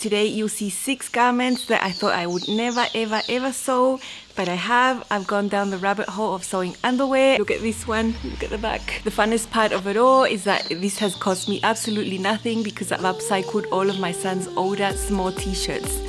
Today you'll see 6 garments that I thought I would never ever sew, but I have. I've gone down the rabbit hole of sewing underwear. Look at this one, look at the back. The funnest part of it all is that this has cost me absolutely nothing because I've upcycled all of my son's older small t-shirts.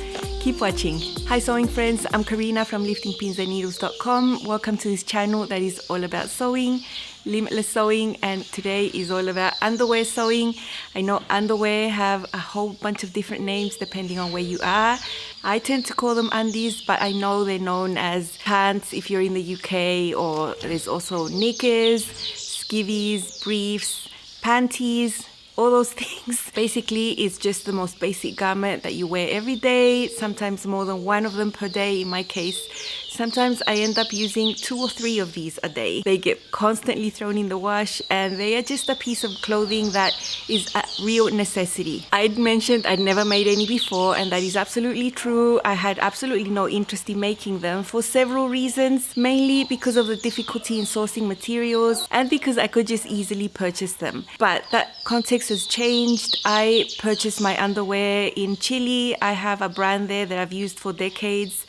Keep watching. Hi sewing friends, I'm Karina from liftingpinsandneedles.com. Welcome to this channel that is all about sewing, limitless sewing, and today is all about underwear sewing. I know underwear have a whole bunch of different names depending on where you are. I tend to call them undies, but I know they're known as pants if you're in the UK, or there's also knickers, skivvies, briefs, panties, all those things. Basically, it's just the most basic garment that you wear every day, sometimes more than one of them per day in my case. Sometimes I end up using 2 or 3 of these a day. They get constantly thrown in the wash and they are just a piece of clothing that is a real necessity. I'd mentioned I'd never made any before, and that is absolutely true. I had absolutely no interest in making them for several reasons, mainly because of the difficulty in sourcing materials and because I could just easily purchase them. But that context has changed. I purchased my underwear in Chile. I have a brand there that I've used for decades.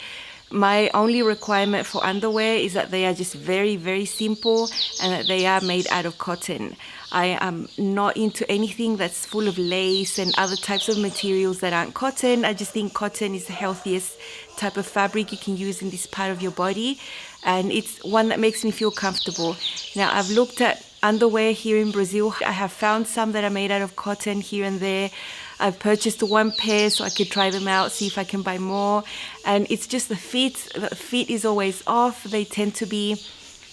My only requirement for underwear is that they are just very simple and that they are made out of cotton. I am not into anything that's full of lace and other types of materials that aren't cotton. I just think cotton is the healthiest type of fabric you can use in this part of your body, and it's one that makes me feel comfortable. Now, I've looked at underwear here in Brazil. I have found some that are made out of cotton here and there. I've purchased 1 pair so I could try them out, see if I can buy more. And it's just the fit. The fit is always off. They tend to be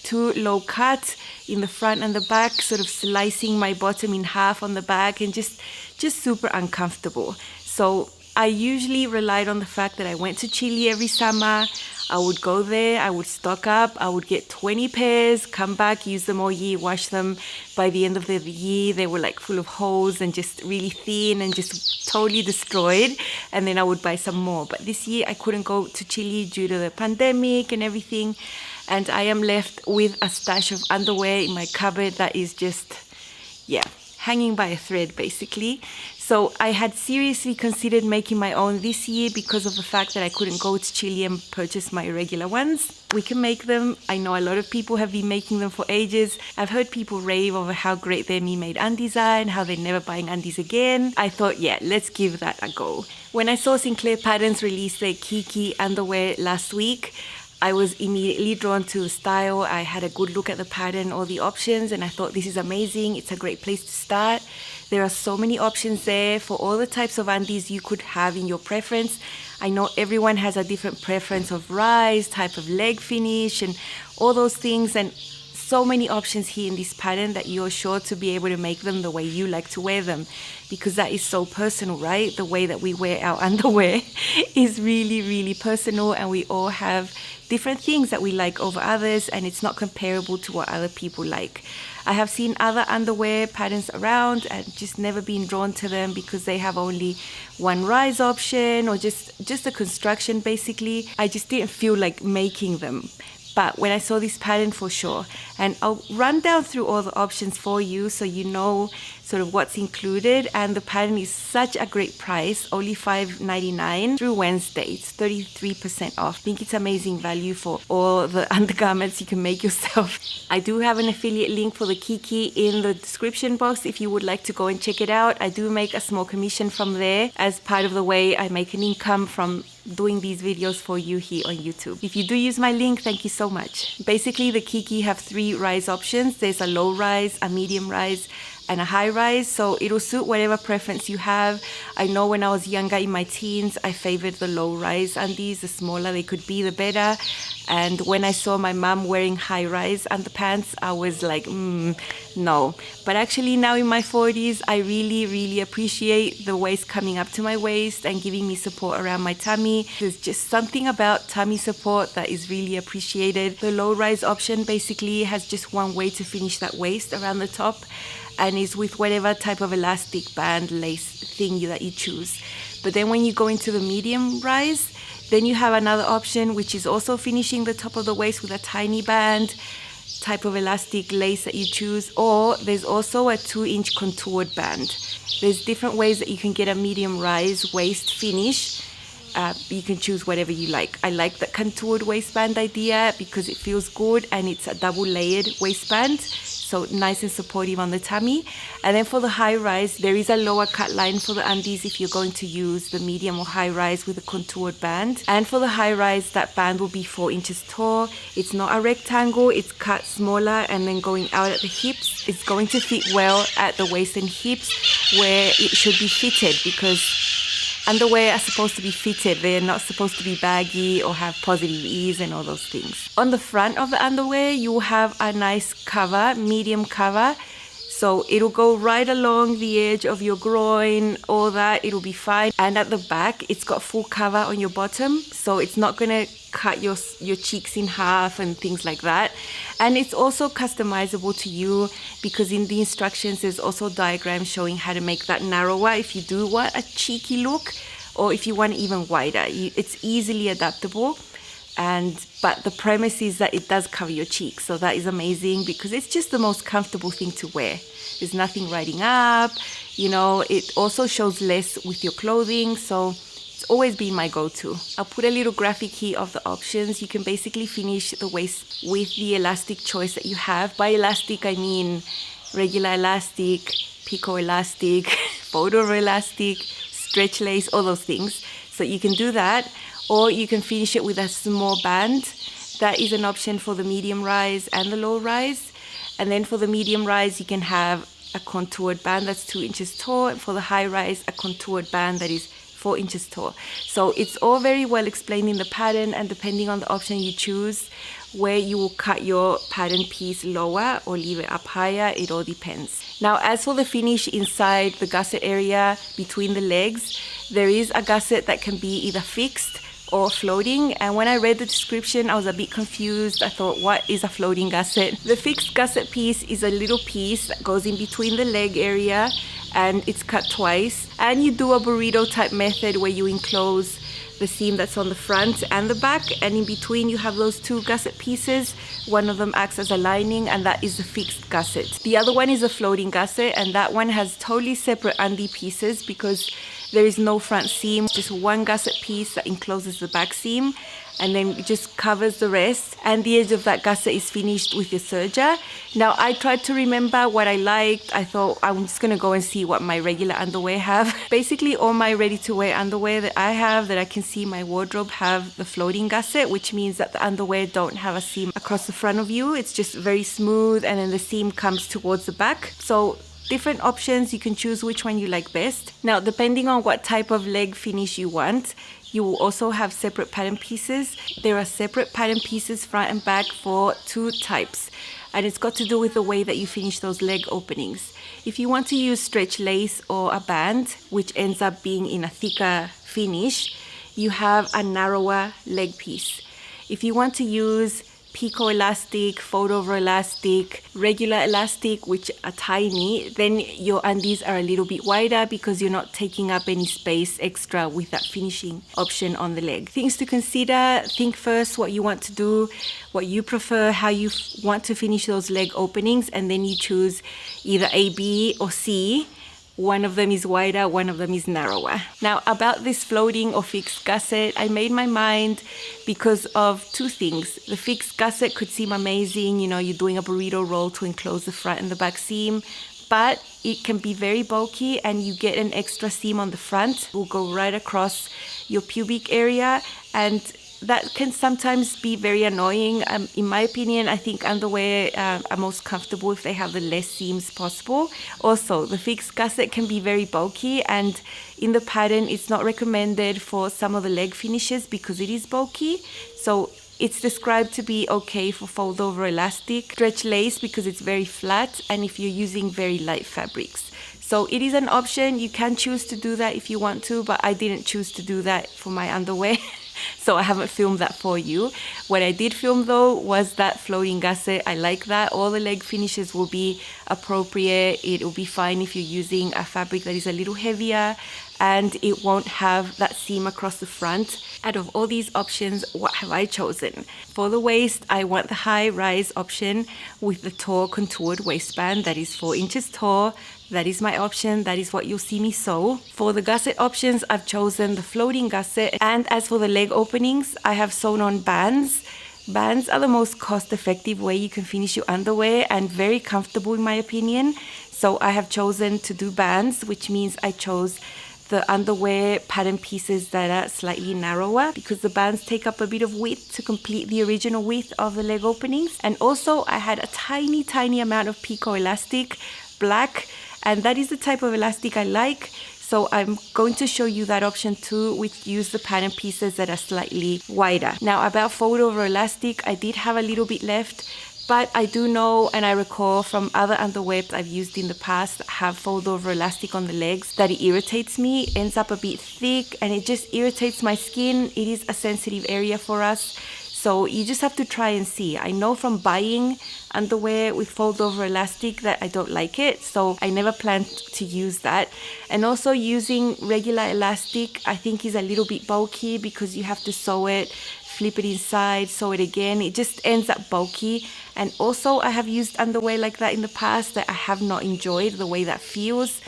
too low cut in the front and the back, sort of slicing my bottom in half on the back, and just super uncomfortable. So I usually relied on the fact that I went to Chile every summer. I would go there, I would stock up, I would get 20 pairs, come back, use them all year, wash them. By the end of the year, they were like full of holes and just really thin and just totally destroyed. And then I would buy some more. But this year I couldn't go to Chile due to the pandemic and everything. And I am left with a stash of underwear in my cupboard that is just, yeah, hanging by a thread basically. So I had seriously considered making my own this year because of the fact that I couldn't go to Chile and purchase my regular ones. We can make them. I know a lot of people have been making them for ages. I've heard people rave over how great their me-made undies are and how they're never buying undies again. I thought, yeah, let's give that a go. When I saw Sinclair Patterns release their Kiki underwear last week, I was immediately drawn to the style. I had a good look at the pattern, all the options, and I thought this is amazing. It's a great place to start. There are so many options there for all the types of undies you could have in your preference. I know everyone has a different preference of rise, type of leg finish, and all those things, and so many options here in this pattern that you're sure to be able to make them the way you like to wear them, because that is so personal, right? The way that we wear our underwear is really personal, and we all have different things that we like over others, and it's not comparable to what other people like. I have seen other underwear patterns around and just never been drawn to them because they have only one rise option or just the construction basically. I just didn't feel like making them. But when I saw this pattern, for sure, and I'll run down through all the options for you so you know sort of what's included. And the pattern is such a great price, only $5.99 through Wednesday. It's 33% off. I think it's amazing value for all the undergarments you can make yourself. I do have an affiliate link for the Kiki in the description box if you would like to go and check it out. I do make a small commission from there as part of the way I make an income from doing these videos for you here on YouTube. If you do use my link, thank you so much. Basically, the Kiki have 3 rise options. There's a low rise, a medium rise, and a high rise, so it'll suit whatever preference you have. I know when I was younger in my teens, I favored the low rise undies. The smaller they could be, the better. And when I saw my mom wearing high rise underpants, I was like, no. But actually now in my 40s, I really appreciate the waist coming up to my waist and giving me support around my tummy. There's just something about tummy support that is really appreciated. The low rise option basically has just one way to finish that waist around the top, and is with whatever type of elastic band lace thing that you choose. But then when you go into the medium rise, then you have another option which is also finishing the top of the waist with a tiny band, type of elastic lace that you choose, or there's also a 2-inch contoured band. There's different ways that you can get a medium rise waist finish. You can choose whatever you like. I like the contoured waistband idea because it feels good and it's a double layered waistband, so nice and supportive on the tummy. And then for the high rise, there is a lower cut line for the undies if you're going to use the medium or high rise with a contoured band. And for the high rise, that band will be 4 inches tall. It's not a rectangle, it's cut smaller and then going out at the hips. It's going to fit well at the waist and hips where it should be fitted, because underwear are supposed to be fitted. They're not supposed to be baggy or have positive ease and all those things. On the front of the underwear, you will have a nice cover, medium cover. So it'll go right along the edge of your groin, all that, it'll be fine. And at the back, it's got full cover on your bottom, so it's not gonna cut your cheeks in half and things like that. And it's also customizable to you, because in the instructions, there's also diagrams showing how to make that narrower if you do want a cheeky look, or if you want it even wider. It's easily adaptable. But the premise is that it does cover your cheeks, so that is amazing because it's just the most comfortable thing to wear. There's nothing riding up, you know. It also shows less with your clothing, so it's always been my go-to. I'll put a little graphic here of the options. You can basically finish the waist with the elastic choice that you have. By elastic, I mean regular elastic, picot elastic, photo elastic, stretch lace, all those things. So you can do that. Or you can finish it with a small band. That is an option for the medium rise and the low rise. And then for the medium rise, you can have a contoured band that's 2 inches tall. And for the high rise, a contoured band that is 4 inches tall. So it's all very well explained in the pattern, and depending on the option you choose, where you will cut your pattern piece lower or leave it up higher, it all depends. Now, as for the finish inside the gusset area between the legs, there is a gusset that can be either fixed or floating, and when I read the description I was a bit confused. I thought, what is a floating gusset? The fixed gusset piece is a little piece that goes in between the leg area, and it's cut twice, and you do a burrito type method where you enclose the seam that's on the front and the back, and in between you have those two gusset pieces. One of them acts as a lining, and that is the fixed gusset. The other one is a floating gusset, and that one has totally separate undie pieces because there is no front seam, just one gusset piece that encloses the back seam and then it just covers the rest, and the edge of that gusset is finished with your serger. Now, I tried to remember what I liked. I thought I'm just gonna go and see what my regular underwear have. Basically, all my ready-to-wear underwear that I have, that I can see my wardrobe, have the floating gusset, which means that the underwear don't have a seam across the front of you. It's just very smooth, and then the seam comes towards the back. So different options, you can choose which one you like best. Now, depending on what type of leg finish you want, you will also have separate pattern pieces. There are separate pattern pieces front and back for two types, and it's got to do with the way that you finish those leg openings. If you want to use stretch lace or a band, which ends up being in a thicker finish, you have a narrower leg piece. If you want to use picot elastic, photo over elastic, regular elastic, which are tiny, then your undies are a little bit wider because you're not taking up any space extra with that finishing option on the leg. Things to consider: think first what you want to do, what you prefer, how you want to finish those leg openings, and then you choose either A, B, or C. One of them is wider, one of them is narrower. Now, about this floating or fixed gusset, I made my mind because of two things. The fixed gusset could seem amazing, you know, you're doing a burrito roll to enclose the front and the back seam, but it can be very bulky, and you get an extra seam on the front. It will go right across your pubic area, and that can sometimes be very annoying. In my opinion, I think underwear are most comfortable if they have the less seams possible. Also, the fixed gusset can be very bulky, and in the pattern, it's not recommended for some of the leg finishes because it is bulky. So it's described to be okay for fold over elastic, stretch lace because it's very flat, and if you're using very light fabrics. So it is an option. You can choose to do that if you want to, but I didn't choose to do that for my underwear. So I haven't filmed that for you. What I did film though was that floating gusset. I like that. All the leg finishes will be appropriate. It will be fine if you're using a fabric that is a little heavier. and it won't have that seam across the front. Out of all these options, what have I chosen? For the waist, I want the high rise option with the tall contoured waistband that is 4 inches tall. That is my option. That is what you'll see me sew. For the gusset options, I've chosen the floating gusset. And as for the leg openings, I have sewn on bands. Bands are the most cost-effective way you can finish your underwear and very comfortable in my opinion. So I have chosen to do bands, which means I chose the underwear pattern pieces that are slightly narrower because the bands take up a bit of width to complete the original width of the leg openings. And also I had a tiny amount of picot elastic, black, and that is the type of elastic I like. So I'm going to show you that option too, which use the pattern pieces that are slightly wider. Now about fold over elastic, I did have a little bit left, but I do know and I recall from other underwear I've used in the past that have fold over elastic on the legs that it irritates me. It ends up a bit thick and it just irritates my skin. It is a sensitive area for us. So you just have to try and see. I know from buying underwear with fold over elastic that I don't like it, so I never planned to use that. And also using regular elastic I think is a little bit bulky because you have to sew it, flip it inside, sew it again. It just ends up bulky. And also I have used underwear like that in the past that I have not enjoyed the way that feels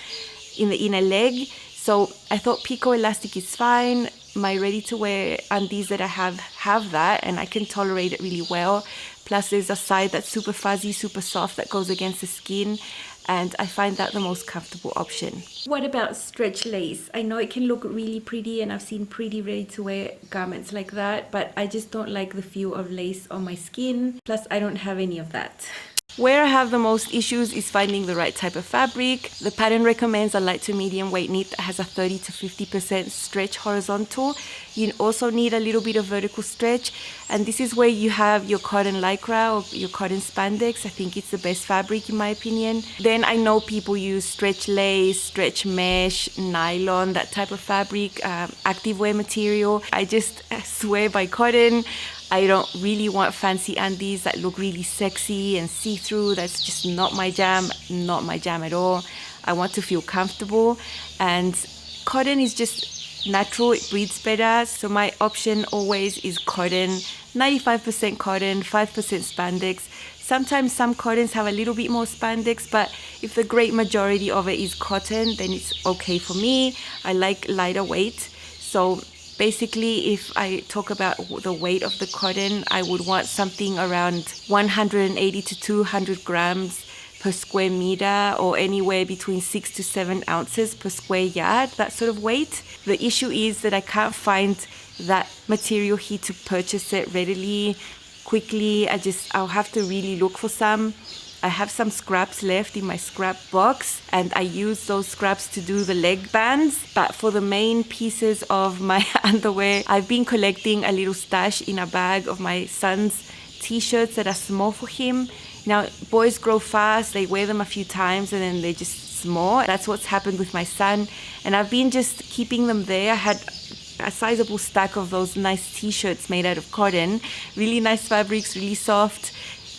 in the inner leg. So I thought picot elastic is fine. My ready-to-wear undies that I have that, and I can tolerate it really well. Plus there's a side that's super fuzzy, super soft that goes against the skin, and I find that the most comfortable option. What about stretch lace? I know it can look really pretty and I've seen pretty ready-to-wear garments like that, but I just don't like the feel of lace on my skin. Plus I don't have any of that. Where I have the most issues is finding the right type of fabric. The pattern recommends a light to medium weight knit that has a 30 to 50% stretch horizontal. You also need a little bit of vertical stretch, and this is where you have your cotton lycra or your cotton spandex. I think it's the best fabric in my opinion. Then I know people use stretch lace, stretch mesh, nylon, that type of fabric, activewear material. I just swear by cotton. I don't really want fancy undies that look really sexy and see-through. That's just not my jam at all. I want to feel comfortable, and cotton is just natural, it breathes better. So my option always is cotton, 95% cotton, 5% spandex. Sometimes some cottons have a little bit more spandex, but if the great majority of it is cotton, then it's okay for me. I like lighter weight. So basically, if I talk about the weight of the cotton, I would want something around 180 to 200 grams per square meter, or anywhere between 6 to 7 ounces per square yard, that sort of weight. The issue is that I can't find that material here to purchase it readily, quickly. I'll have to really look for some. I have some scraps left in my scrap box, and I use those scraps to do the leg bands. But for the main pieces of my underwear, I've been collecting a little stash in a bag of my son's t-shirts that are small for him. Now, boys grow fast, they wear them a few times and then they're just small. That's what's happened with my son, and I've been just keeping them there. I had a sizable stack of those nice t-shirts made out of cotton. Really nice fabrics, really soft,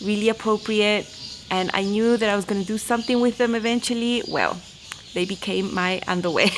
really appropriate. And I knew that I was going to do something with them eventually. Well, they became my underwear.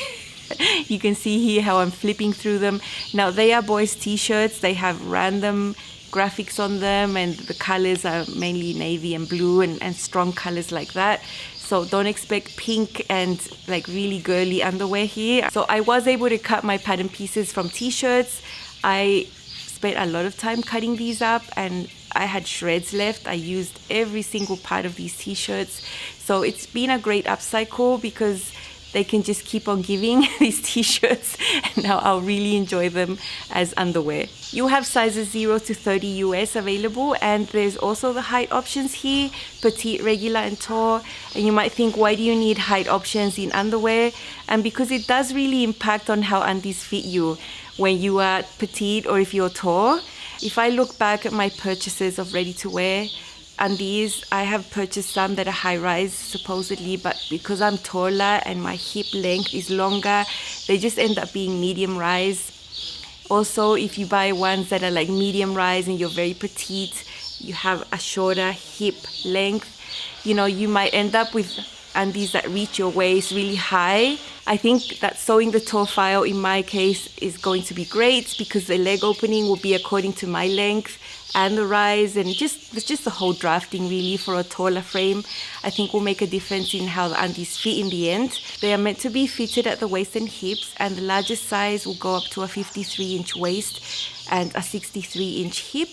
You can see here how I'm flipping through them. Now, they are boys' t-shirts. They have random graphics on them, and the colors are mainly navy and blue and strong colors like that. So don't expect pink and like really girly underwear here. So I was able to cut my pattern pieces from t-shirts. I spent a lot of time cutting these up, and I had shreds left. I used every single part of these t-shirts. So it's been a great upcycle because they can just keep on giving these t-shirts, and now I'll really enjoy them as underwear. You have sizes 0 to 30 US available, and there's also the height options here, petite, regular and tall. And you might think, why do you need height options in underwear? And because it does really impact on how undies fit you when you are petite or if you're tall. If I look back at my purchases of ready-to-wear undies, I have purchased some that are high-rise supposedly, but because I'm taller and my hip length is longer, they just end up being medium-rise. Also, if you buy ones that are like medium-rise and you're very petite, you have a shorter hip length, you know, you might end up with undies that reach your waist really high. I think that sewing the toe file in my case is going to be great because the leg opening will be according to my length and the rise, and it's just the whole drafting really for a taller frame. I think will make a difference in how the undies fit in the end. They are meant to be fitted at the waist and hips, and the largest size will go up to a 53-inch waist and a 63-inch hip.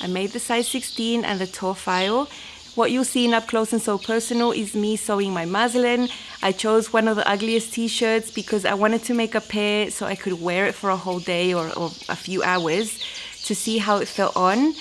I made the size 16 and the toe file. What you'll see in Up Close and So Personal is me sewing my muslin. I chose one of the ugliest t-shirts because I wanted to make a pair so I could wear it for a whole day or a few hours to see how it felt on.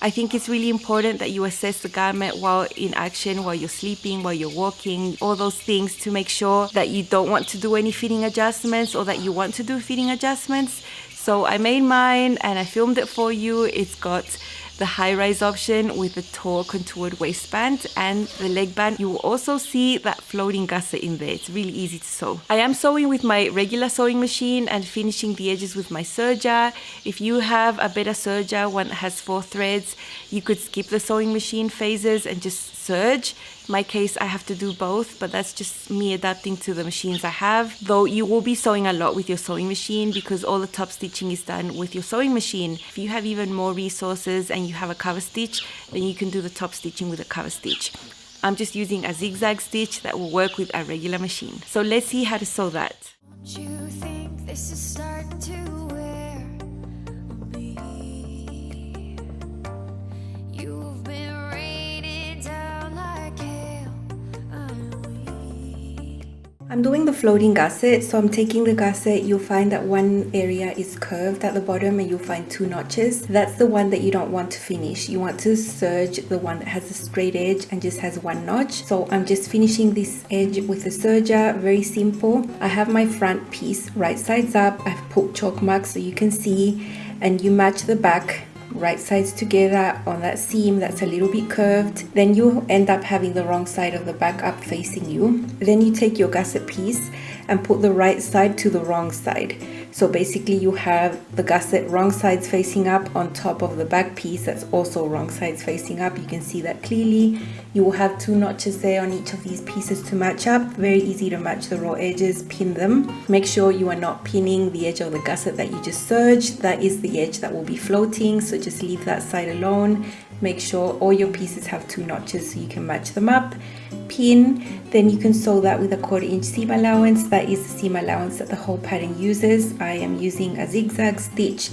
I think it's really important that you assess the garment while in action, while you're sleeping, while you're walking, all those things to make sure that you don't want to do any fitting adjustments or that you want to do fitting adjustments. So I made mine and I filmed it for you. It's got the high-rise option with the tall contoured waistband and the leg band. You will also see that floating gusset in there. It's really easy to sew. I am sewing with my regular sewing machine and finishing the edges with my serger. If you have a better serger, one that has 4 threads, you could skip the sewing machine phases and just serge. In my case, I have to do both, but that's just me adapting to the machines I have. Though you will be sewing a lot with your sewing machine because all the top stitching is done with your sewing machine. If you have even more resources and you have a cover stitch, then you can do the top stitching with a cover stitch. I'm just using a zigzag stitch that will work with a regular machine. So let's see how to sew that. Don't you think this is starting to wear on me? You've been raining down like hail, I'm weak. I'm doing the floating gusset, so I'm taking the gusset. You'll find that one area is curved at the bottom and you'll find 2 notches. That's the one that you don't want to finish. You want to serge the one that has a straight edge and just has 1 notch. So I'm just finishing this edge with a serger, very simple. I have my front piece right sides up. I've put chalk marks so you can see, and you match the back right sides together on that seam that's a little bit curved. Then you end up having the wrong side of the back up facing you. Then you take your gusset piece and put the right side to the wrong side. So basically you have the gusset wrong sides facing up on top of the back piece that's also wrong sides facing up. You can see that clearly. You will have 2 notches there on each of these pieces to match up. Very easy to match the raw edges, pin them. Make sure you are not pinning the edge of the gusset that you just serged. That is the edge that will be floating, so just leave that side alone. Make sure all your pieces have 2 notches so you can match them up. Pin, then you can sew that with a 1/4 inch seam allowance. That is the seam allowance that the whole pattern uses. I am using a zigzag stitch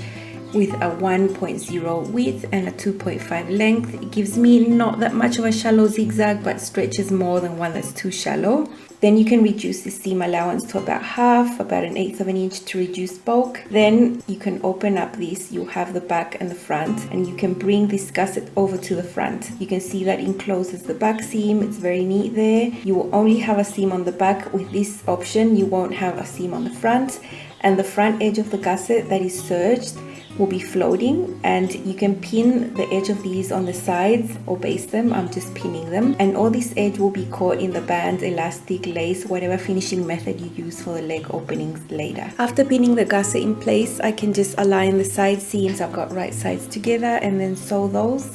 with a 1.0 width and a 2.5 length. It gives me not that much of a shallow zigzag, but stretches more than one that's too shallow. Then you can reduce the seam allowance to about half, about 1/8 of an inch to reduce bulk. Then you can open up this. You have the back and the front, and you can bring this gusset over to the front. You can see that encloses the back seam. It's very neat there. You will only have a seam on the back with this option. You won't have a seam on the front, and the front edge of the gusset that is serged will be floating, and you can pin the edge of these on the sides or base them. I'm just pinning them, and all this edge will be caught in the band, elastic, lace, whatever finishing method you use for the leg openings later. After pinning the gusset in place, I can just align the side seams. I've got right sides together and then sew those.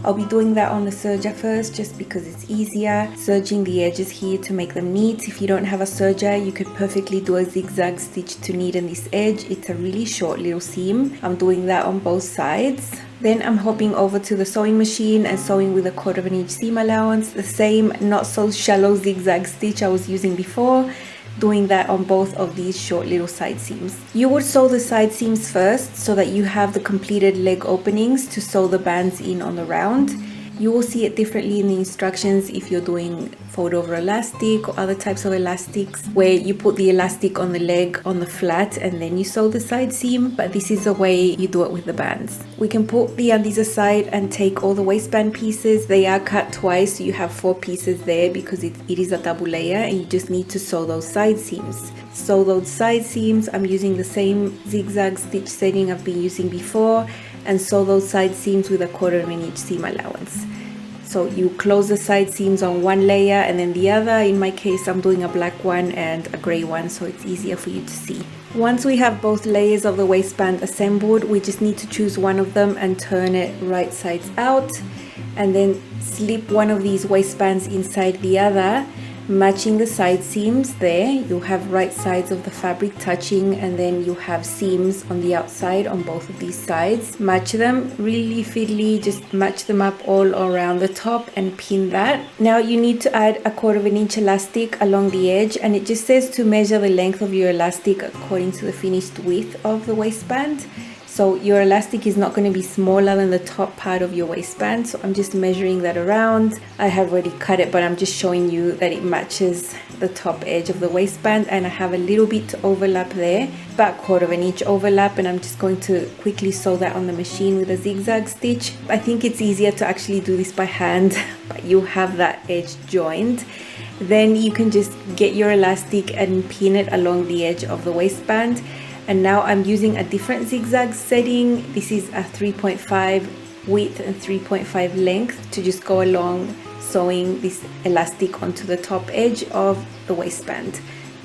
I'll be doing that on the serger first just because it's easier, serging the edges here to make them neat. If you don't have a serger, you could perfectly do a zigzag stitch to neaten this edge. It's a really short little seam. I'm doing that on both sides. Then I'm hopping over to the sewing machine and sewing with a 1/4 of an inch seam allowance, the same not so shallow zigzag stitch I was using before, doing that on both of these short little side seams. You would sew the side seams first so that you have the completed leg openings to sew the bands in on the round. You will see it differently in the instructions if you're doing fold over elastic or other types of elastics, where you put the elastic on the leg on the flat and then you sew the side seam, but this is the way you do it with the bands. We can put the undies aside and take all the waistband pieces. They are cut twice, so you have 4 pieces there because it is a double layer, and you just need to sew those side seams. Sew those side seams. I'm using the same zigzag stitch setting I've been using before, and sew those side seams with a 1/4 of an inch seam allowance. So you close the side seams on one layer and then the other. In my case, I'm doing a black one and a gray one, so it's easier for you to see. Once we have both layers of the waistband assembled, we just need to choose one of them and turn it right sides out, and then slip one of these waistbands inside the other matching the side seams there. You have right sides of the fabric touching, and then you have seams on the outside on both of these sides. Match them really fiddly, just match them up all around the top and pin that. Now you need to add 1/4 inch elastic along the edge, and it just says to measure the length of your elastic according to the finished width of the waistband. So your elastic is not going to be smaller than the top part of your waistband. So I'm just measuring that around. I have already cut it, but I'm just showing you that it matches the top edge of the waistband, and I have a little bit to overlap there, about 1/4 inch overlap, and I'm just going to quickly sew that on the machine with a zigzag stitch. I think it's easier to actually do this by hand, but you have that edge joined. Then you can just get your elastic and pin it along the edge of the waistband. And now I'm using a different zigzag setting. This is a 3.5 width and 3.5 length to just go along sewing this elastic onto the top edge of the waistband.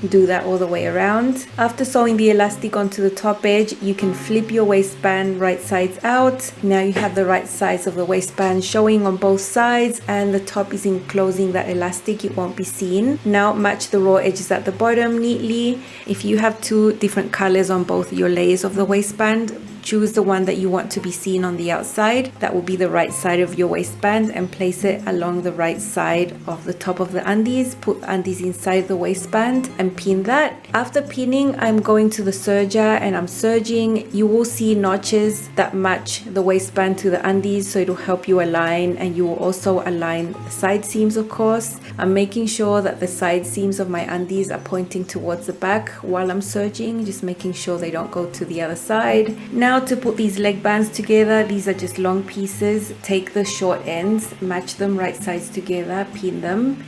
Do that all the way around. After sewing the elastic onto the top edge, you can flip your waistband right sides out. Now you have the right sides of the waistband showing on both sides, and the top is enclosing that elastic, it won't be seen. Now match the raw edges at the bottom neatly. If you have two different colors on both your layers of the waistband, choose the one that you want to be seen on the outside. That will be the right side of your waistband, and place it along the right side of the top of the undies. Put undies inside the waistband and pin that. After pinning, I'm going to the serger and I'm serging. You will see notches that match the waistband to the undies, so it'll help you align, and you will also align the side seams, of course. I'm making sure that the side seams of my undies are pointing towards the back while I'm serging, just making sure they don't go to the other side. Now to put these leg bands together, these are just long pieces. Take the short ends, match them right sides together, pin them,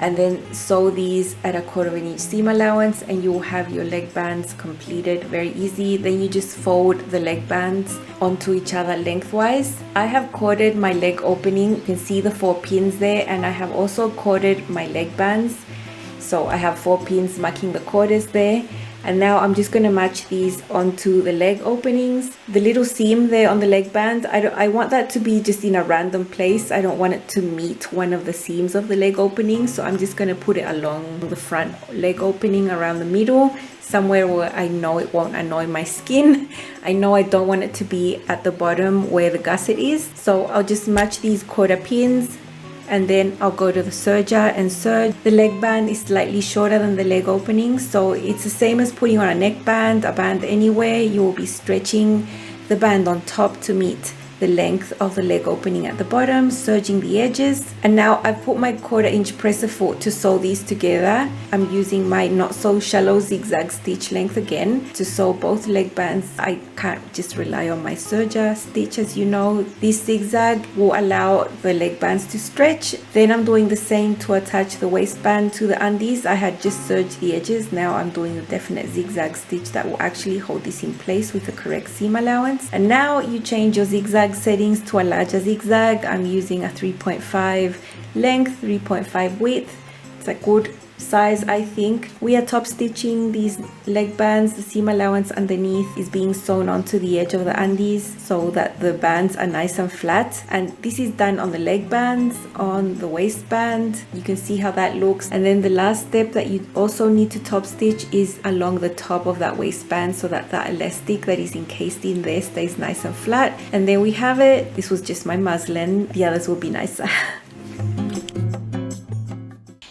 and then sew these at 1/4 inch seam allowance, and you will have your leg bands completed. Very easy. Then you just fold the leg bands onto each other lengthwise. I have corded my leg opening. You can see the 4 pins there, and I have also corded my leg bands. So I have 4 pins marking the quarters there. And now I'm just going to match these onto the leg openings. The little seam there on the leg band, I want that to be just in a random place. I don't want it to meet one of the seams of the leg opening. So I'm just going to put it along the front leg opening around the middle, somewhere where I know it won't annoy my skin. I know I don't want it to be at the bottom where the gusset is. So I'll just match these 1/4 pins, and then I'll go to the serger and serge. The leg band is slightly shorter than the leg opening, so it's the same as putting on a neckband, a band anywhere. You will be stretching the band on top to meet the length of the leg opening at the bottom, serging the edges. And now I've put my 1/4 inch presser foot to sew these together. I'm using my not so shallow zigzag stitch length again to sew both leg bands. I can't just rely on my serger stitch, as you know. This zigzag will allow the leg bands to stretch. Then I'm doing the same to attach the waistband to the undies. I had just serged the edges. Now I'm doing a definite zigzag stitch that will actually hold this in place with the correct seam allowance. And now you change your zigzag settings to a larger zigzag. I'm using a 3.5 length, 3.5 width. It's a good size, I think. We are top stitching these leg bands. The seam allowance underneath is being sewn onto the edge of the undies so that the bands are nice and flat. And this is done on the leg bands, on the waistband. You can see how that looks. And then the last step that you also need to top stitch is along the top of that waistband, so that that elastic that is encased in there stays nice and flat. And there we have it. This was just my muslin. The others will be nicer.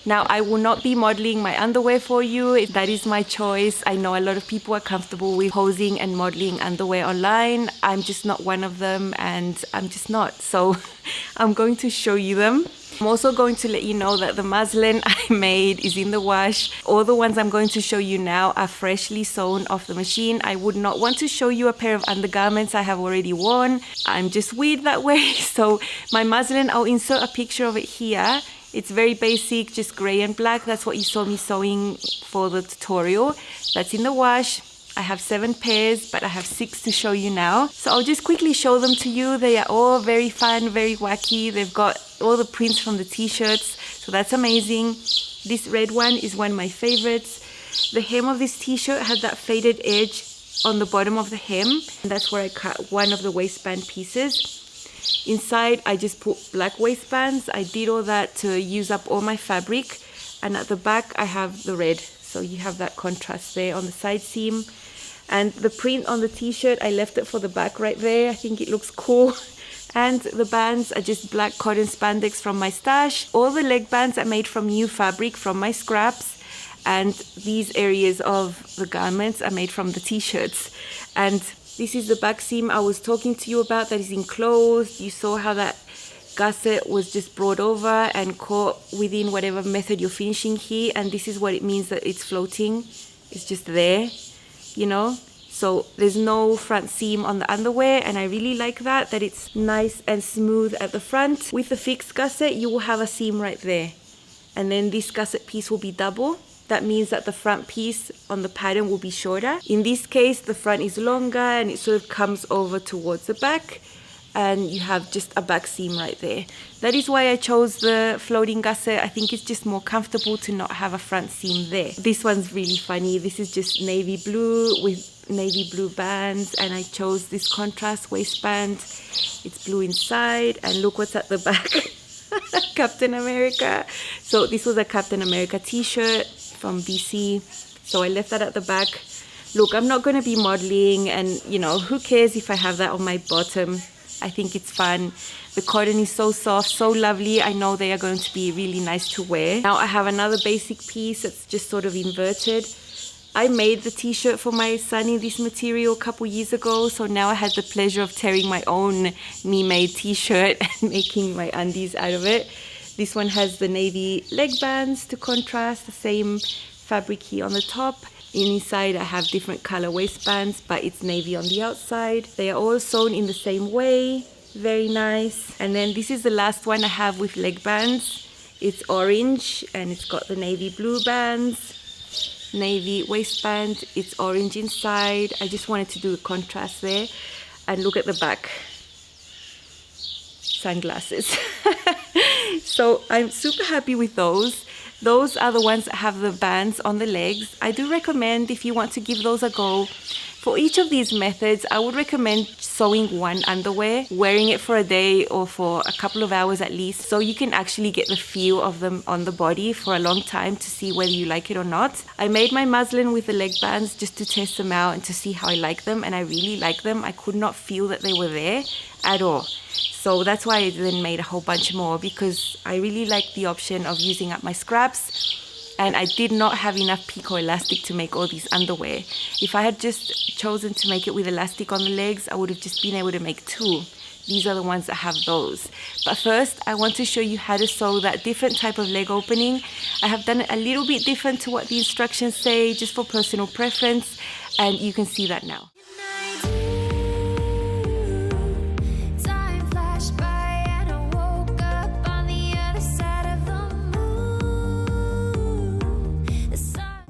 Now, I will not be modeling my underwear for you. That is my choice. I know a lot of people are comfortable with posing and modeling underwear online. I'm just not one of them, and I'm just not. So I'm going to show you them. I'm also going to let you know that the muslin I made is in the wash. All the ones I'm going to show you now are freshly sewn off the machine. I would not want to show you a pair of undergarments I have already worn. I'm just weird that way. So my muslin, I'll insert a picture of it here. It's very basic, just gray and black. That's what you saw me sewing for the tutorial. That's in the wash. I have 7 pairs, but I have 6 to show you now. So I'll just quickly show them to you. They are all very fun, very wacky. They've got all the prints from the t-shirts, so that's amazing. This red one is one of my favorites. The hem of this t-shirt has that faded edge on the bottom of the hem. And that's where I cut one of the waistband pieces. Inside, I just put black waistbands. I did all that to use up all my fabric. and at the back I have the red. So you have that contrast there on the side seam. And the print on the t-shirt, I left it for the back right there. I think it looks cool. And the bands are just black cotton spandex from my stash. All the leg bands are made from new fabric from my scraps. And these areas of the garments are made from the t-shirts. And this is the back seam I was talking to you about that is enclosed. You saw how that gusset was just brought over and caught within whatever method you're finishing here. And this is what it means that it's floating. It's just there, you know. So there's no front seam on the underwear, and I really like that it's nice and smooth at the front. With the fixed gusset, you will have a seam right there. And then this gusset piece will be double. That means that the front piece on the pattern will be shorter. In this case, the front is longer and it sort of comes over towards the back, and you have just a back seam right there. That is why I chose the floating gusset. I think it's just more comfortable to not have a front seam there. This one's really funny. This is just navy blue with navy blue bands, and I chose this contrast waistband. It's blue inside, and look what's at the back. Captain America. So this was a Captain America t-shirt from DC, so I left that at the back. Look, I'm not going to be modeling, and you know, who cares if I have that on my bottom? I think it's fun. The cotton is so soft, so lovely. I know they are going to be really nice to wear. Now I have another basic piece that's just sort of inverted. I made the t-shirt for my son in this material a couple years ago, so now I had the pleasure of tearing my own me-made t-shirt and making my undies out of it. This one has the navy leg bands to contrast, the same fabric here on the top. Inside I have different color waistbands, but it's navy on the outside. They are all sewn in the same way, very nice. And then this is the last one I have with leg bands. It's orange and it's got the navy blue bands, navy waistband, it's orange inside. I just wanted to do a contrast there. And look at the back, sunglasses. So I'm super happy with those. Those are the ones that have the bands on the legs. I do recommend, if you want to give those a go, for each of these methods, I would recommend sewing one underwear, wearing it for a day or for a couple of hours at least, so you can actually get the feel of them on the body for a long time to see whether you like it or not. I made my muslin with the leg bands just to test them out and to see how I like them, and I really like them. I could not feel that they were there at all. So that's why I then made a whole bunch more, because I really like the option of using up my scraps. And I did not have enough picot elastic to make all these underwear. If I had just chosen to make it with elastic on the legs, I would have just been able to make two. These are the ones that have those. But first, I want to show you how to sew that different type of leg opening. I have done it a little bit different to what the instructions say, just for personal preference, and you can see that now.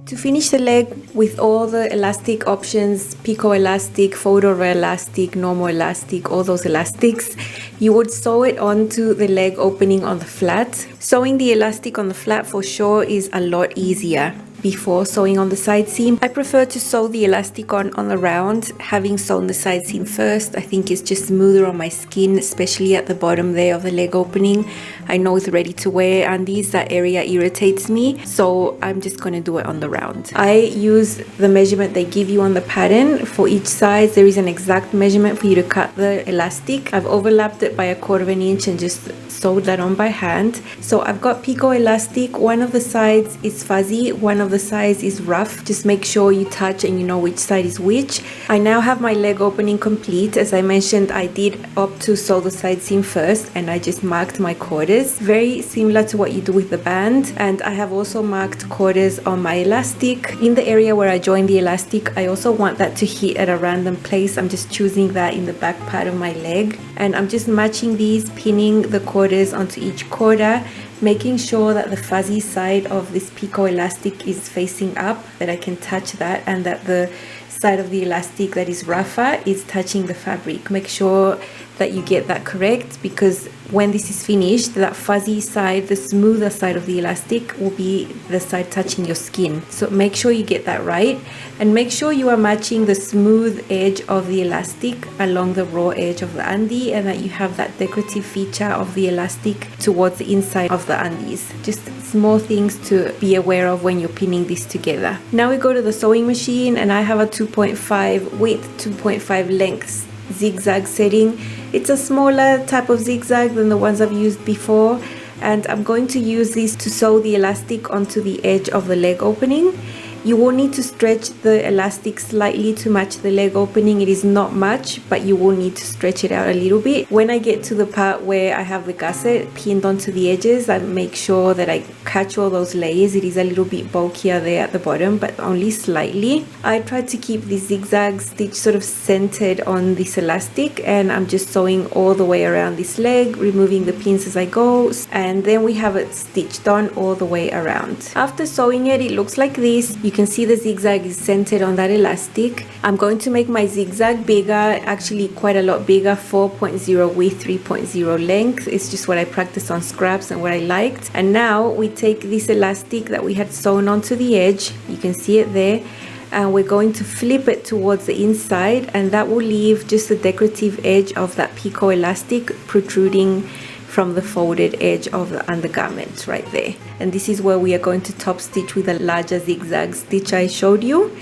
To finish the leg with all the elastic options, picot elastic, photo elastic, normal elastic, all those elastics, you would sew it onto the leg opening on the flat. Sewing the elastic on the flat for sure is a lot easier before sewing on the side seam. I prefer to sew the elastic on the round, having sewn the side seam first. I think it's just smoother on my skin, especially at the bottom there of the leg opening. I know it's ready to wear, and that area irritates me, so I'm just going to do it on the round. I use the measurement they give you on the pattern. For each size there is an exact measurement for you to cut the elastic. I've overlapped it by 1/4 inch and just sewed that on by hand. So I've got picot elastic. One of the sides is fuzzy, one of the sides is rough. Just make sure you touch and you know which side is which. I now have my leg opening complete. As I mentioned, I did opt to sew the side seam first, and I just marked my quarters, very similar to what you do with the band. And I have also marked quarters on my elastic. In the area where I join the elastic, I also want that to hit at a random place. I'm just choosing that in the back part of my leg, and I'm just matching these, pinning the quarters onto each quarter, making sure that the fuzzy side of this picot elastic is facing up, that I can touch that, and that the side of the elastic that is rougher is touching the fabric. Make sure that you get that correct, because when this is finished, that fuzzy side, the smoother side of the elastic, will be the side touching your skin. So make sure you get that right, and make sure you are matching the smooth edge of the elastic along the raw edge of the undie, and that you have that decorative feature of the elastic towards the inside of the undies. Just small things to be aware of when you're pinning this together. Now we go to the sewing machine, and I have a 2.5 width, 2.5 length zigzag setting. It's a smaller type of zigzag than the ones I've used before, and I'm going to use this to sew the elastic onto the edge of the leg opening. You will need to stretch the elastic slightly to match the leg opening. It is not much, but you will need to stretch it out a little bit. When I get to the part where I have the gusset pinned onto the edges, I make sure that I catch all those layers. It is a little bit bulkier there at the bottom, but only slightly. I try to keep the zigzag stitch sort of centered on this elastic, and I'm just sewing all the way around this leg, removing the pins as I go, and then we have it stitched on all the way around. After sewing it, it looks like this. You can see the zigzag is centered on that elastic. I'm going to make my zigzag bigger, actually quite a lot bigger, 4.0 width, 3.0 length. It's just what I practiced on scraps and what I liked. And now we take this elastic that we had sewn onto the edge, you can see it there, and we're going to flip it towards the inside, and that will leave just the decorative edge of that picot elastic protruding from the folded edge of the undergarment right there. And this is where we are going to top stitch with a larger zigzag stitch I showed you.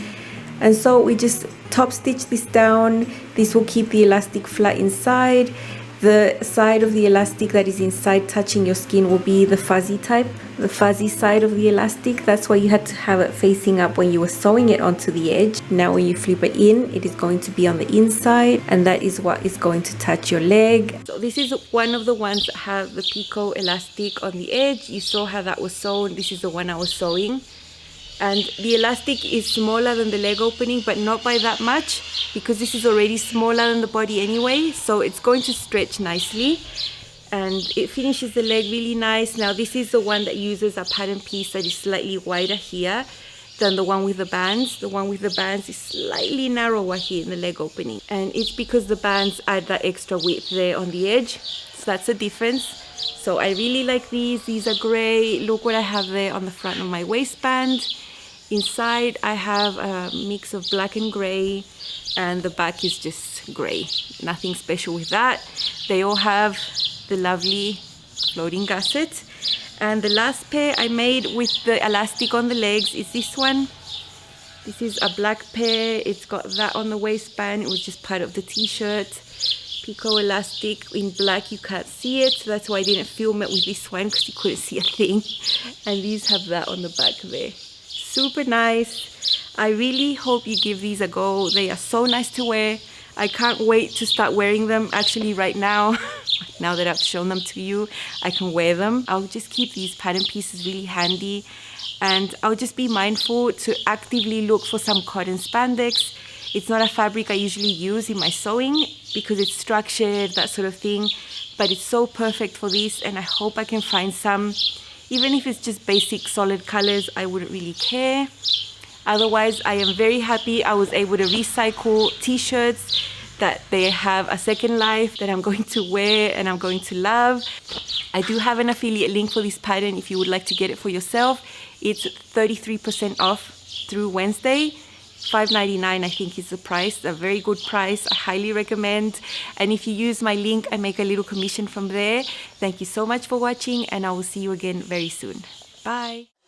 And so we just top stitch this down. This will keep the elastic flat inside. The side of the elastic that is inside touching your skin will be the fuzzy type, the fuzzy side of the elastic. That's why you had to have it facing up when you were sewing it onto the edge. Now when you flip it in, it is going to be on the inside, and that is what is going to touch your leg. So this is one of the ones that have the picot elastic on the edge. You saw how that was sewn. This is the one I was sewing. And the elastic is smaller than the leg opening, but not by that much, because this is already smaller than the body anyway, so it's going to stretch nicely, and it finishes the leg really nice. Now this is the one that uses a pattern piece that is slightly wider here than the one with the bands. The one with the bands is slightly narrower here in the leg opening, and it's because the bands add that extra width there on the edge, so that's the difference. So I really like these. These are great. Look what I have there on the front of my waistband. Inside I have a mix of black and grey, and the back is just grey. Nothing special with that. They all have the lovely floating gusset. And the last pair I made with the elastic on the legs is this one. This is a black pair. It's got that on the waistband. It was just part of the t-shirt. Picot elastic in black. You can't see it, so that's why I didn't film it with this one, because you couldn't see a thing. And these have that on the back there. Super nice. I really hope you give these a go. They are so nice to wear. I can't wait to start wearing them. Actually right now, now that I've shown them to you, I can wear them. I'll just keep these pattern pieces really handy, and I'll just be mindful to actively look for some cotton spandex. It's not a fabric I usually use in my sewing because it's structured, that sort of thing, but it's so perfect for this, and I hope I can find some. Even if it's just basic solid colors, I wouldn't really care. Otherwise, I am very happy I was able to recycle t-shirts, that they have a second life, that I'm going to wear and I'm going to love. I do have an affiliate link for this pattern if you would like to get it for yourself. It's 33% off through Wednesday. $5.99 I think is the price, a very good price. I highly recommend, and if you use my link I make a little commission from there. Thank you so much for watching, and I will see you again very soon. Bye.